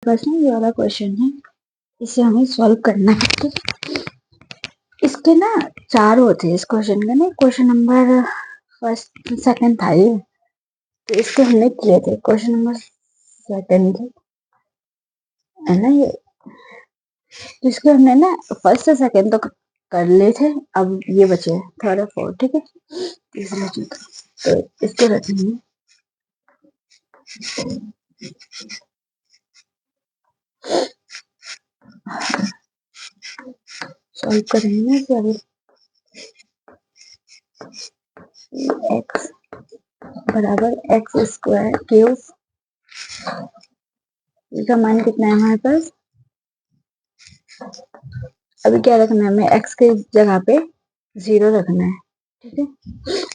बस ना ये वाला क्वेश्चन है, इसे हमें सॉल्व करना है। ठीक है, इसके ना चार होते हैं इस क्वेश्चन का ना। क्वेश्चन नंबर फर्स्ट सेकंड था ये, तो इसको हमने किए थे। क्वेश्चन नंबर सेकंड है ना ये, तो इसको हमने ना फर्स्ट से सेकंड तो कर लिए थे। अब ये बचे थर्ड और फोर्थ। ठीक है, तीसरा चौथा, तो इसको रखेंगे। सॉल्व करेंगे इसे अभी। एक्स बराबर एक्स स्क्वायर क्यूब, इसका मान कितना है हमारे पास। अभी क्या रखना है हमें, एक्स के जगह पे 0 रखना है। ठीक है,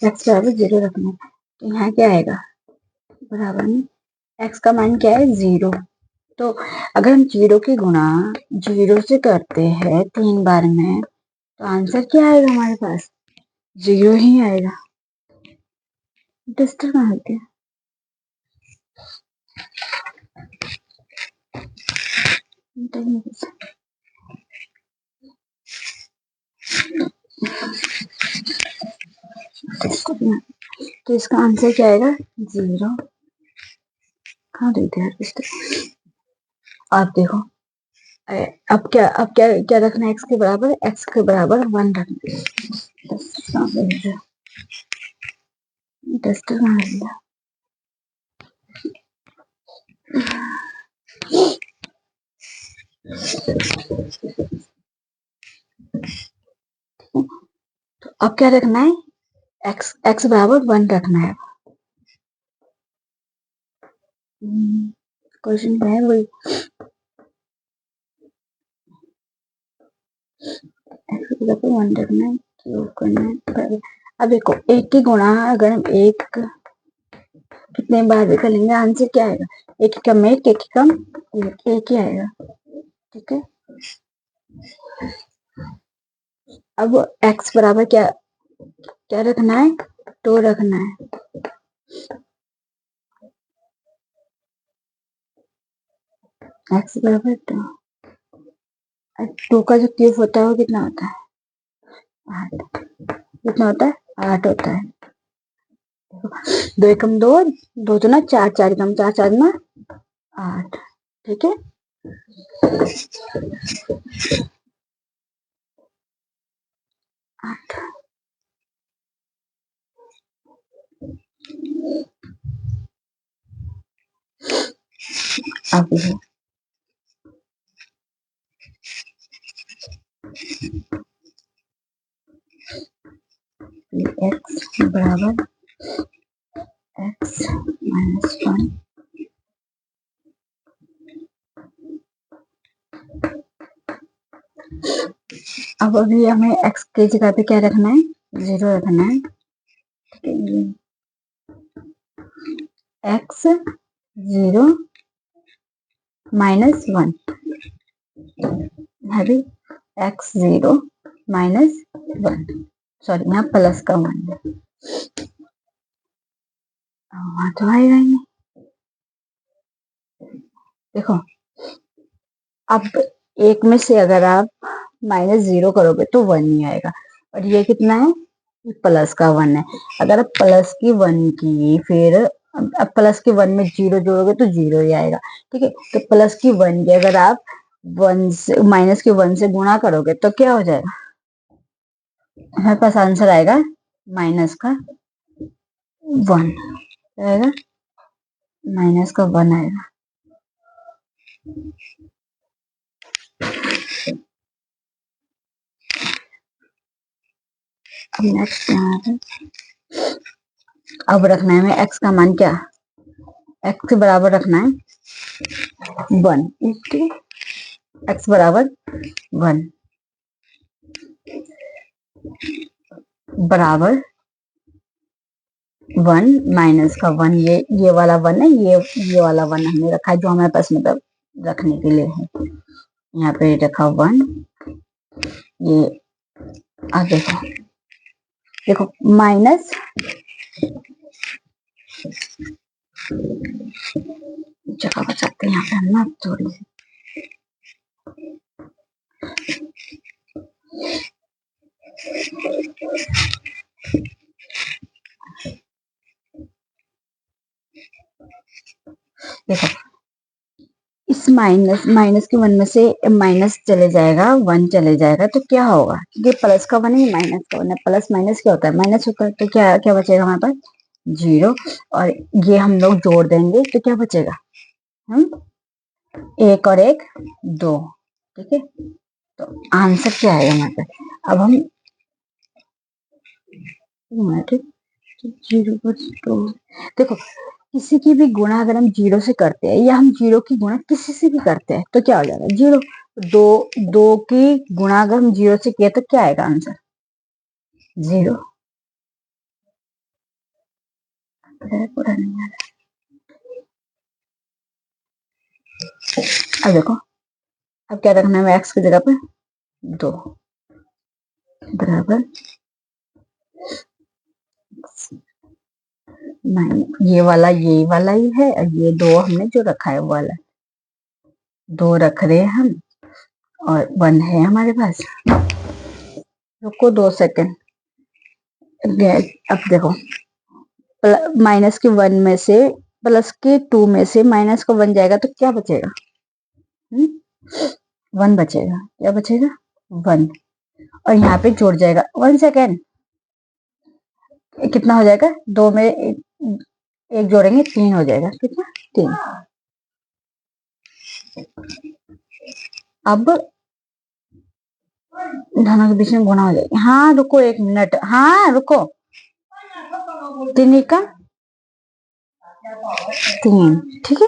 एक्स बराबर 0 रखना है, तो यहाँ क्या आएगा, बराबर में एक्स का मान क्या है 0। तो अगर हम 0 की गुणा 0 से करते हैं 3 बार में, तो आंसर क्या आएगा हमारे पास, 0 ही आएगा। डस्टर कहाँ है, तो इसका आंसर क्या आएगा 0। कहाँ देते हैं डस्टर। आप देखो, अब क्या रखना है, एक्स के बराबर, एक्स के बराबर 1 रखना है। डस्टर कहाँ है, तो अब क्या रखना है, एक्स एक्स बराबर 1 रखना है। क्वेश्चन क्या है वही, एक्स बराबर 1 रखना है, क्यूब करना है। अब देखो, एक की गुणा अगर हम एक कितने बार भी कर लेंगे, आंसर क्या आएगा, एक ही कम एक ही कम एक ही आएगा। ठीक है, अब एक्स बराबर क्या क्या रखना है, 2 रखना है। एक्स बराबर 2 का जो क्यूब होता है वो कितना होता है 8। कितना होता है 8 होता है। 2 एकम 2, 2 तो ना 4, 4 एकम 4, 4 ना 8। ठीक है, आठ। अब एक्स बराबर एक्स माइनस 1। अब अभी हमें एक्स की जगह पे क्या रखना है, 0 रखना है। ठीक है, एक्स 0 माइनस 1 है, एक्स 0 माइनस 1, सॉरी यहाँ प्लस का 1 है, वहां तो आएगा ही नहीं। देखो, अब एक में से अगर आप -0 करोगे तो 1 ही आएगा, और ये कितना है, प्लस का 1 है। अगर आप प्लस की 1 की फिर अब प्लस के 1 में 0 जोड़ोगे तो 0 ही आएगा। ठीक है, तो प्लस की 1 की अगर आप 1 से माइनस के 1 से गुणा करोगे तो क्या हो जाएगा, हमारे पास आंसर आएगा माइनस का 1 आएगा, माइनस का 1 आएगा। अब नेक्स्ट यहाँ है, अब रखना है हमें एक्स का मान क्या, एक्स के बराबर रखना है 1। एक्स बराबर 1 बराबर 1 माइनस का 1, ये वाला 1 है, ये वाला 1 हमने रखा है जो हमारे पास मतलब रखने के लिए है। यहाँ पे रखा 1, ये अब देखो, देखो माइनस जगह बचाते हैं यहाँ पे हम ना थोड़ी सी। देखो इस माइनस माइनस के वन में से माइनस चले जाएगा, वन चले जाएगा, तो क्या होगा? ये प्लस का वन है, माइनस का वन है। प्लस माइनस क्या होता है? माइनस होता है। तो क्या क्या बचेगा हमारे पास? जीरो। और ये हम लोग जोड़ देंगे तो क्या बचेगा? हम एक और एक दो। ठीक है, तो आंसर क्या आएगा हमारे पास? अब हम जीरो पर दो। देखो किसी की भी गुणा अगर हम जीरो से करते हैं या हम जीरो की गुणा किसी से भी करते हैं तो क्या हो जाएगा? जीरो। दो, दो की गुणा अगर हम जीरो से किए तो क्या आएगा आंसर? जीरो। पूरा नहीं आ रहा। अब देखो, अब क्या रखना है एक्स की जगह पे? दो बराबर ये वाला ही है, और ये दो हमने जो रखा है वो वाला दो रख रहे हैं हम, और वन है हमारे पास। रुको 2 सेकंड। अब देखो माइनस के वन में से प्लस के टू में से माइनस का वन जाएगा तो क्या बचेगा? वन बचेगा। क्या बचेगा? वन। और यहाँ पे जोड़ जाएगा 1 सेकेंड। कितना हो जाएगा? दो में एक जोड़ेंगे तीन हो जाएगा। कितना? तीन। अब दोनों के बीच में गुणा हो जाएगा। हाँ रुको 1 मिनट, हाँ रुको। तीन का तीन। ठीक है।